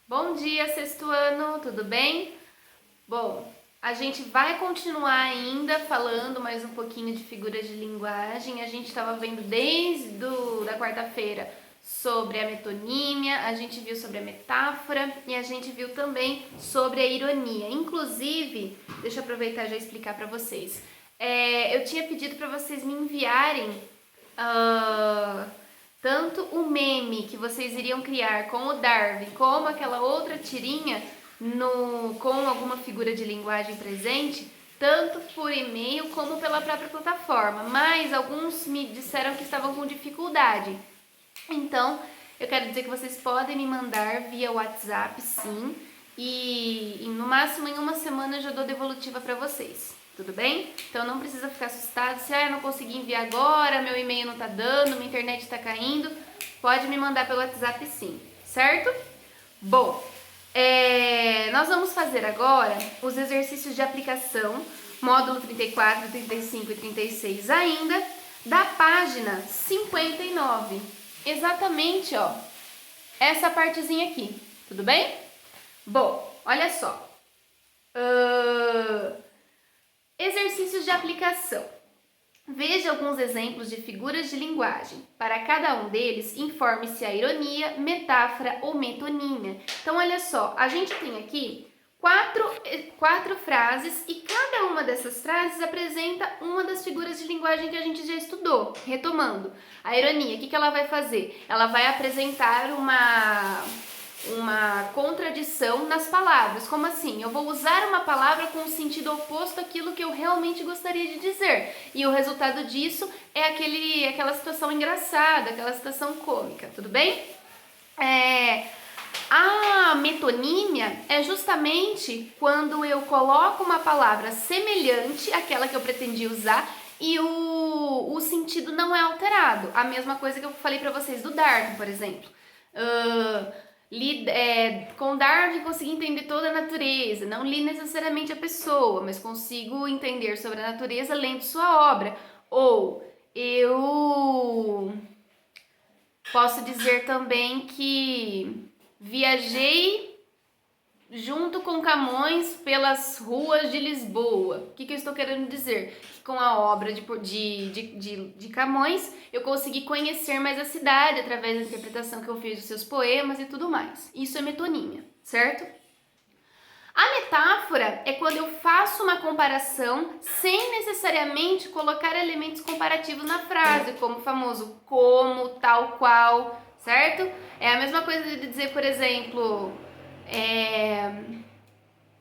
Bom dia, sexto ano, tudo bem? Bom, a gente vai continuar ainda falando mais um pouquinho de figuras de linguagem. A gente estava vendo desde da quarta-feira sobre a metonímia, a gente viu sobre a metáfora e a gente viu também sobre a ironia. Inclusive, deixa eu aproveitar e já explicar para vocês. Eu tinha pedido para vocês me enviarem tanto o meme que vocês iriam criar com o Darwin, como aquela outra tirinha com alguma figura de linguagem presente, tanto por e-mail como pela própria plataforma. Mas alguns me disseram que estavam com dificuldade. Então, eu quero dizer que vocês podem me mandar via WhatsApp, sim, e no máximo em uma semana eu já dou devolutiva para vocês. Tudo bem? Então não precisa ficar assustado se eu não consegui enviar agora, meu e-mail não tá dando, minha internet tá caindo. Pode me mandar pelo WhatsApp sim, certo? Bom, nós vamos fazer agora os exercícios de aplicação, módulo 34, 35 e 36 ainda, da página 59. Exatamente, ó, essa partezinha aqui, tudo bem? Bom, olha só. Exercícios de aplicação. Veja alguns exemplos de figuras de linguagem. Para cada um deles, informe-se a ironia, metáfora ou metonímia. Então, olha só, a gente tem aqui quatro frases e cada uma dessas frases apresenta uma das figuras de linguagem que a gente já estudou. Retomando, a ironia, o que ela vai fazer? Ela vai apresentar uma contradição nas palavras. Como assim? Eu vou usar uma palavra com o sentido oposto àquilo que eu realmente gostaria de dizer. E o resultado disso é aquela situação engraçada, aquela situação cômica, tudo bem? A metonímia é justamente quando eu coloco uma palavra semelhante àquela que eu pretendia usar e o sentido não é alterado. A mesma coisa que eu falei para vocês do Darwin, por exemplo. Com Darwin consegui entender toda a natureza, não li necessariamente a pessoa, mas consigo entender sobre a natureza lendo sua obra. Ou eu posso dizer também que viajei junto com Camões pelas ruas de Lisboa. O que eu estou querendo dizer? Que com a obra de Camões, eu consegui conhecer mais a cidade através da interpretação que eu fiz dos seus poemas e tudo mais. Isso é metonímia, certo? A metáfora é quando eu faço uma comparação sem necessariamente colocar elementos comparativos na frase, como o famoso como, tal qual, certo? É a mesma coisa de dizer, por exemplo,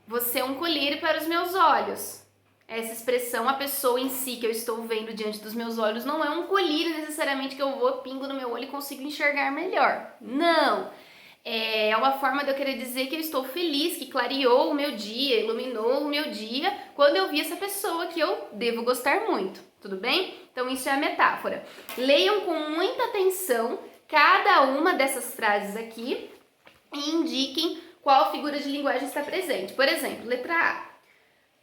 você é um colírio para os meus olhos. Essa expressão, a pessoa em si que eu estou vendo diante dos meus olhos, não é um colírio necessariamente que eu vou, pingo no meu olho e consigo enxergar melhor. Não! É uma forma de eu querer dizer que eu estou feliz, que clareou o meu dia, iluminou o meu dia, quando eu vi essa pessoa que eu devo gostar muito, tudo bem? Então isso é a metáfora. Leiam com muita atenção cada uma dessas frases aqui e indiquem qual figura de linguagem está presente. Por exemplo, letra A.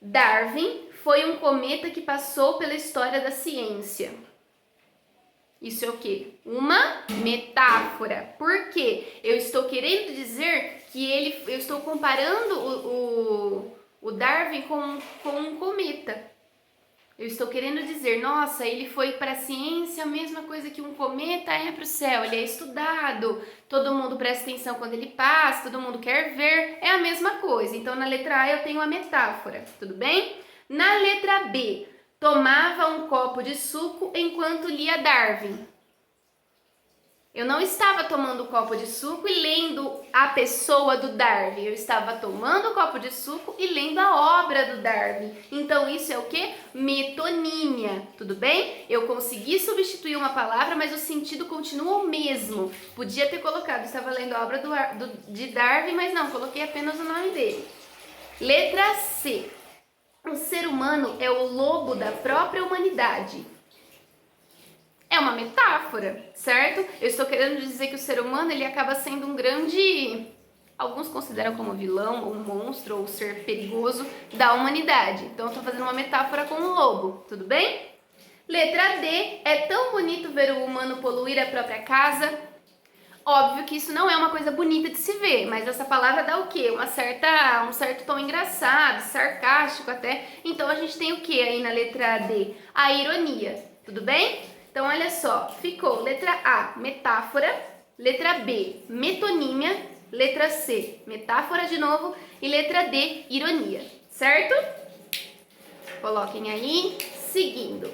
Darwin foi um cometa que passou pela história da ciência. Isso é o quê? Uma metáfora. Por quê? Eu estou querendo dizer que eu estou comparando o Darwin com um cometa. Eu estou querendo dizer, nossa, ele foi para a ciência a mesma coisa que um cometa é para o céu. Ele é estudado, todo mundo presta atenção quando ele passa, todo mundo quer ver. É a mesma coisa. Então, na letra A eu tenho a metáfora, tudo bem? Na letra B, tomava um copo de suco enquanto lia Darwin. Eu não estava tomando um copo de suco e lendo a pessoa do Darwin. Eu estava tomando um copo de suco e lendo a obra do Darwin. Então isso é o quê? Metonímia, tudo bem? Eu consegui substituir uma palavra, mas o sentido continua o mesmo. Podia ter colocado, estava lendo a obra de Darwin, mas não, coloquei apenas o nome dele. Letra C. O ser humano é o lobo da própria humanidade. É uma metáfora, certo? Eu estou querendo dizer que o ser humano ele acaba sendo um grande, alguns consideram como vilão, ou um monstro, ou um ser perigoso da humanidade. Então eu estou fazendo uma metáfora com um lobo, tudo bem? Letra D. É tão bonito ver o humano poluir a própria casa. Óbvio que isso não é uma coisa bonita de se ver, mas essa palavra dá o quê? Um certo tom engraçado, sarcástico até. Então a gente tem o quê aí na letra D? A ironia, tudo bem? Então olha só, ficou letra A, metáfora, letra B, metonímia, letra C, metáfora de novo e letra D, ironia, certo? Coloquem aí, seguindo.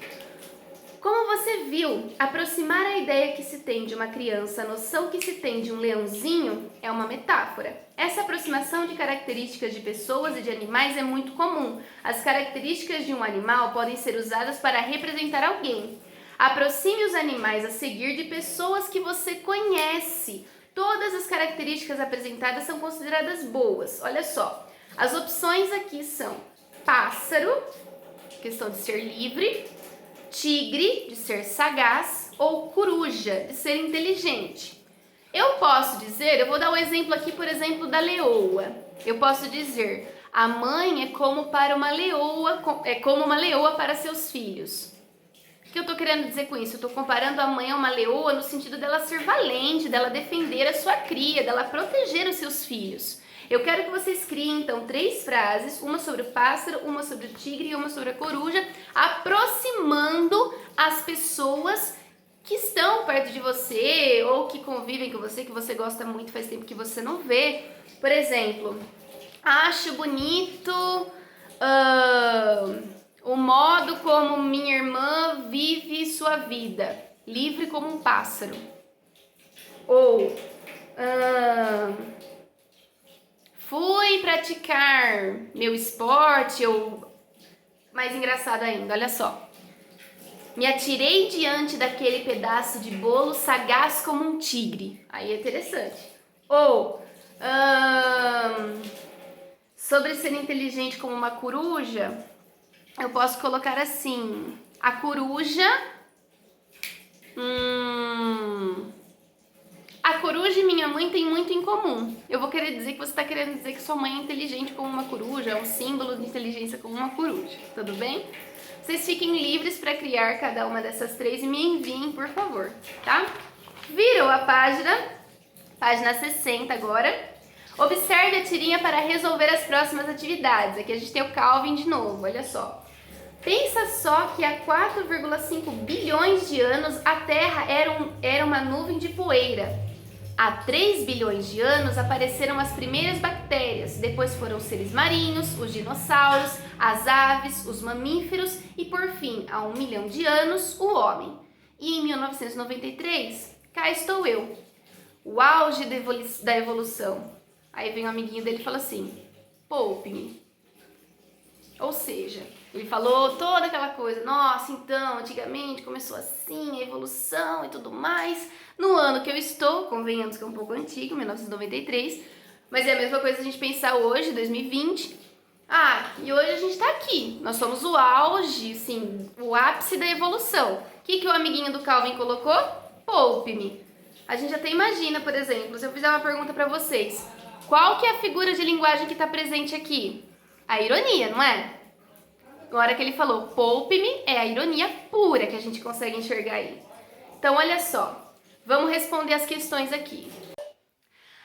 Como você viu, aproximar a ideia que se tem de uma criança, a noção que se tem de um leãozinho, é uma metáfora. Essa aproximação de características de pessoas e de animais é muito comum. As características de um animal podem ser usadas para representar alguém. Aproxime os animais a seguir de pessoas que você conhece. Todas as características apresentadas são consideradas boas. Olha só, as opções aqui são pássaro, questão de ser livre, tigre, de ser sagaz, ou coruja, de ser inteligente. Eu posso dizer, eu vou dar um exemplo aqui, por exemplo, da leoa. Eu posso dizer, a mãe é como uma leoa para seus filhos. O que eu estou querendo dizer com isso? Eu estou comparando a mãe a uma leoa no sentido dela ser valente, dela defender a sua cria, dela proteger os seus filhos. Eu quero que vocês criem, então, 3 frases, uma sobre o pássaro, uma sobre o tigre e uma sobre a coruja, aproximando as pessoas que estão perto de você ou que convivem com você, que você gosta muito, faz tempo que você não vê. Por exemplo, acho bonito o modo como minha irmã vive sua vida, livre como um pássaro. Ou... fui praticar meu esporte, ou mais engraçado ainda, olha só. Me atirei diante daquele pedaço de bolo sagaz como um tigre. Aí é interessante. Ou, sobre ser inteligente como uma coruja, eu posso colocar assim, a coruja... A coruja e minha mãe têm muito em comum. Eu vou querer dizer que você está querendo dizer que sua mãe é inteligente como uma coruja, é um símbolo de inteligência como uma coruja, tudo bem? Vocês fiquem livres para criar cada uma dessas 3 e me enviem, por favor, tá? Virou a página 60 agora. Observe a tirinha para resolver as próximas atividades. Aqui a gente tem o Calvin de novo, olha só. Pensa só que há 4,5 bilhões de anos a Terra era uma nuvem de poeira. Há 3 bilhões de anos apareceram as primeiras bactérias, depois foram os seres marinhos, os dinossauros, as aves, os mamíferos e, por fim, há 1 milhão de anos, o homem. E em 1993, cá estou eu, o auge da evolução. Aí vem um amiguinho dele e fala assim, poupe-me. Ou seja, ele falou toda aquela coisa, nossa, então, antigamente começou assim, a evolução e tudo mais. No ano que eu estou, convenhamos que é um pouco antigo, 1993, mas é a mesma coisa a gente pensar hoje, 2020. E hoje a gente tá aqui, nós somos o auge, sim, o ápice da evolução. O que o amiguinho do Calvin colocou? Poupe-me. A gente até imagina, por exemplo, se eu fizer uma pergunta pra vocês, qual que é a figura de linguagem que tá presente aqui? A ironia, não é? Na hora que ele falou poupe-me, é a ironia pura que a gente consegue enxergar aí. Então, olha só, vamos responder as questões aqui.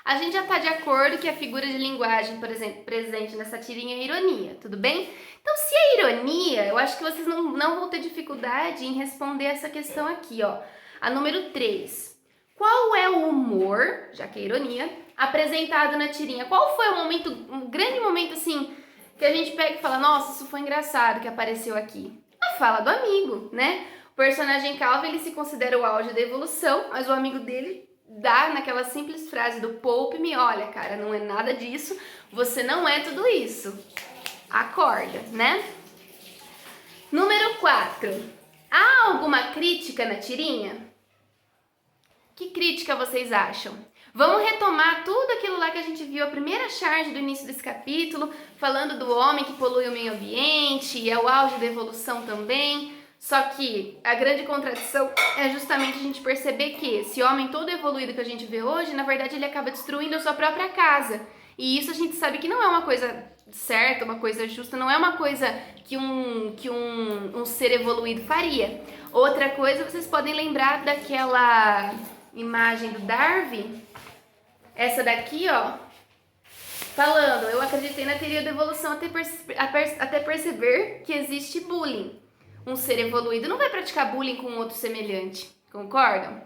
A gente já está de acordo que a figura de linguagem, por exemplo, presente nessa tirinha é a ironia, tudo bem? Então, se é ironia, eu acho que vocês não vão ter dificuldade em responder essa questão aqui, ó. A número 3. Qual é o humor, já que é ironia, apresentado na tirinha? Qual foi um grande momento, assim, que a gente pega e fala, nossa, isso foi engraçado que apareceu aqui? A fala do amigo, né? O personagem Calvin, ele se considera o auge da evolução, mas o amigo dele dá naquela simples frase do poupe-me, olha, cara, não é nada disso, você não é tudo isso. Acorda, né? Número 4. Há alguma crítica na tirinha? Que crítica vocês acham? Vamos retomar tudo aquilo lá que a gente viu, a primeira charge do início desse capítulo, falando do homem que polui o meio ambiente e é o auge da evolução também. Só que a grande contradição é justamente a gente perceber que esse homem todo evoluído que a gente vê hoje, na verdade ele acaba destruindo a sua própria casa. E isso a gente sabe que não é uma coisa certa, uma coisa justa, não é uma coisa que um ser evoluído faria. Outra coisa, vocês podem lembrar imagem do Darwin, essa daqui, ó, falando, eu acreditei na teoria da evolução até perceber que existe bullying. Um ser evoluído não vai praticar bullying com um outro semelhante, concordam?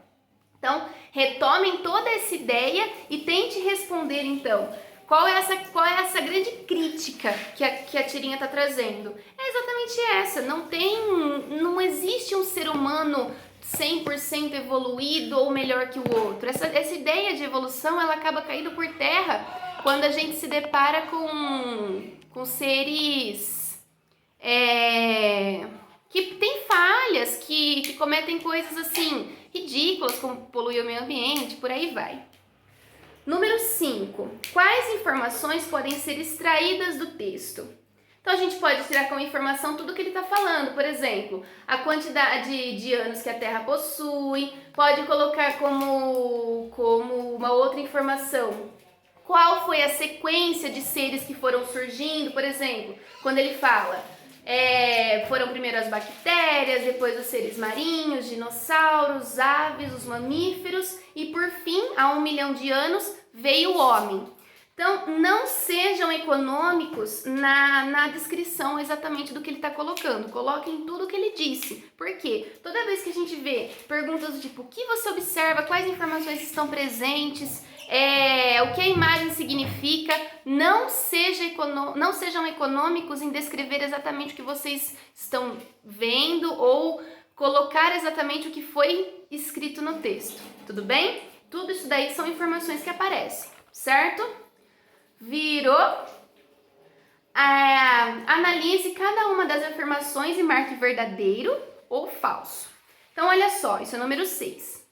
Então, retomem toda essa ideia e tente responder, então, qual é essa grande crítica que a tirinha está trazendo? É exatamente essa, não existe um ser humano 100% evoluído ou melhor que o outro. Essa ideia de evolução, ela acaba caindo por terra quando a gente se depara com seres que têm falhas, que cometem coisas assim ridículas, como poluir o meio ambiente, por aí vai. Número 5. Quais informações podem ser extraídas do texto? Então, a gente pode tirar como informação tudo que ele está falando. Por exemplo, a quantidade de anos que a Terra possui. Pode colocar como uma outra informação. Qual foi a sequência de seres que foram surgindo? Por exemplo, quando ele fala... foram primeiro as bactérias, depois os seres marinhos, dinossauros, aves, os mamíferos e por fim, há 1 milhão de anos, veio o homem. Então, não sejam econômicos na descrição exatamente do que ele está colocando. Coloquem tudo o que ele disse. Por quê? Toda vez que a gente vê perguntas do tipo, o que você observa, quais informações estão presentes, o que a imagem significa, não sejam econômicos em descrever exatamente o que vocês estão vendo ou colocar exatamente o que foi escrito no texto, tudo bem? Tudo isso daí são informações que aparecem, certo? Virou? Analise cada uma das afirmações e marque verdadeiro ou falso. Então, olha só, isso é número 6.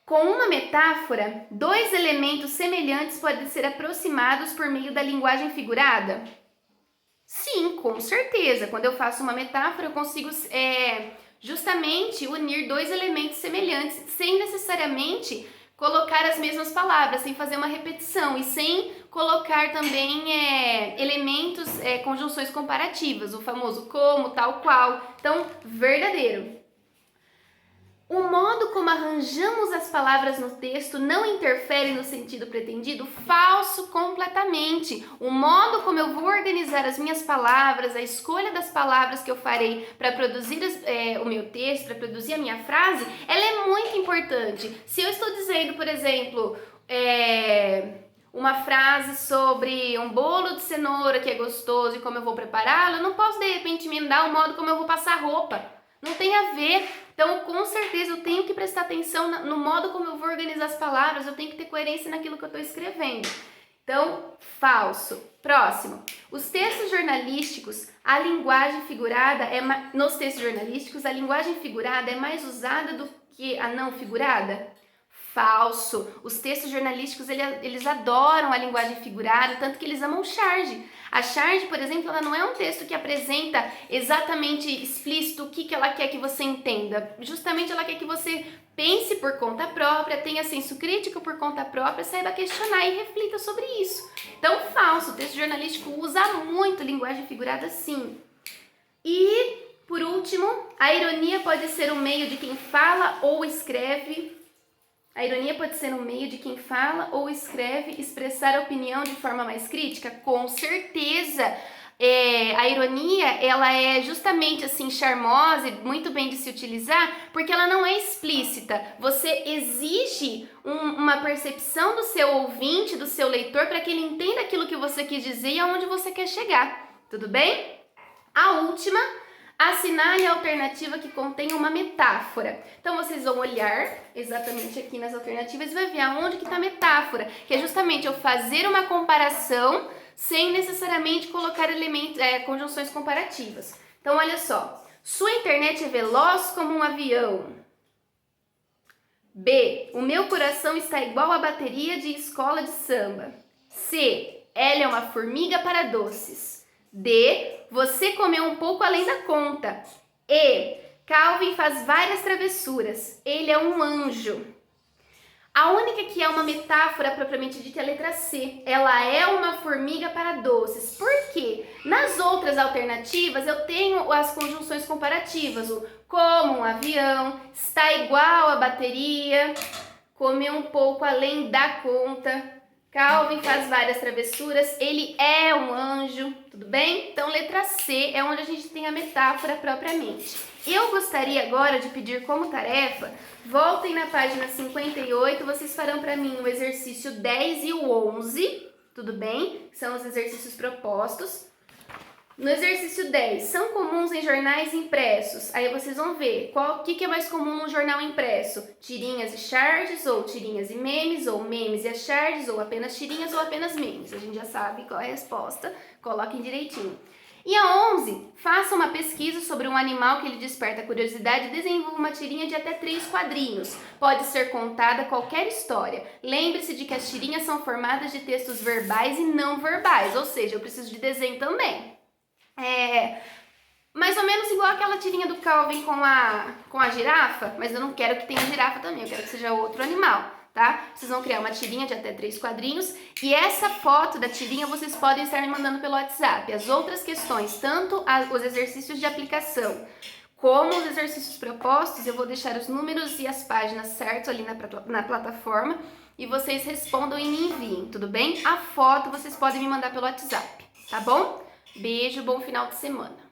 Com uma metáfora, 2 elementos semelhantes podem ser aproximados por meio da linguagem figurada? Sim, com certeza. Quando eu faço uma metáfora, eu consigo justamente unir 2 elementos semelhantes, sem necessariamente colocar as mesmas palavras, sem fazer uma repetição e sem colocar também elementos, conjunções comparativas, o famoso como, tal qual. Então, verdadeiro. O modo como arranjamos as palavras no texto não interfere no sentido pretendido? Falso completamente. O modo como eu vou organizar as minhas palavras, a escolha das palavras que eu farei para produzir o meu texto, para produzir a minha frase, ela é muito importante. Se eu estou dizendo, por exemplo, uma frase sobre um bolo de cenoura que é gostoso e como eu vou prepará-lo, eu não posso de repente emendar o modo como eu vou passar roupa. Não tem a ver. Então, com certeza, eu tenho que prestar atenção no modo como eu vou organizar as palavras, eu tenho que ter coerência naquilo que eu estou escrevendo. Então, falso. Próximo. Os textos jornalísticos, a linguagem figurada nos textos jornalísticos, a linguagem figurada é mais usada do que a não figurada? Falso. Os textos jornalísticos, eles adoram a linguagem figurada, tanto que eles amam charge. A charge, por exemplo, ela não é um texto que apresenta exatamente explícito o que ela quer que você entenda. Justamente ela quer que você pense por conta própria, tenha senso crítico por conta própria, saiba questionar e reflita sobre isso. Então, falso. O texto jornalístico usa muito linguagem figurada, sim. E, por último, a ironia pode ser o meio de quem fala ou escreve. A ironia pode ser um meio de quem fala ou escreve expressar a opinião de forma mais crítica? Com certeza! A ironia, ela é justamente assim charmosa e muito bem de se utilizar porque ela não é explícita. Você exige uma percepção do seu ouvinte, do seu leitor, para que ele entenda aquilo que você quis dizer e aonde você quer chegar. Tudo bem? A última... Assinale a alternativa que contém uma metáfora. Então, vocês vão olhar exatamente aqui nas alternativas e vai ver aonde que está a metáfora, que é justamente eu fazer uma comparação sem necessariamente colocar conjunções comparativas. Então, olha só. Sua internet é veloz como um avião. B. O meu coração está igual à bateria de escola de samba. C. Ela é uma formiga para doces. D. Você comeu um pouco além da conta. E. Calvin faz várias travessuras. Ele é um anjo. A única que é uma metáfora propriamente dita é a letra C. Ela é uma formiga para doces. Por quê? Nas outras alternativas eu tenho as conjunções comparativas. O como um avião, está igual a bateria, comeu um pouco além da conta. Calvin faz várias travessuras, ele é um anjo, tudo bem? Então, letra C é onde a gente tem a metáfora propriamente. Eu gostaria agora de pedir como tarefa, voltem na página 58, vocês farão para mim o exercício 10 e o 11, tudo bem? São os exercícios propostos. No exercício 10, são comuns em jornais impressos. Aí vocês vão ver o que é mais comum num jornal impresso. Tirinhas e charges, ou tirinhas e memes, ou memes e as charges, ou apenas tirinhas, ou apenas memes. A gente já sabe qual é a resposta, coloquem direitinho. E a 11, faça uma pesquisa sobre um animal que lhe desperta curiosidade e desenvolva uma tirinha de até 3 quadrinhos. Pode ser contada qualquer história. Lembre-se de que as tirinhas são formadas de textos verbais e não verbais, ou seja, eu preciso de desenho também. Mais ou menos igual aquela tirinha do Calvin com a girafa, mas eu não quero que tenha girafa também, eu quero que seja outro animal, tá? Vocês vão criar uma tirinha de até 3 quadrinhos e essa foto da tirinha vocês podem estar me mandando pelo WhatsApp. As outras questões, tanto os exercícios de aplicação como os exercícios propostos, eu vou deixar os números e as páginas certos ali na plataforma e vocês respondam e me enviem, tudo bem? A foto vocês podem me mandar pelo WhatsApp, tá bom? Beijo, bom final de semana.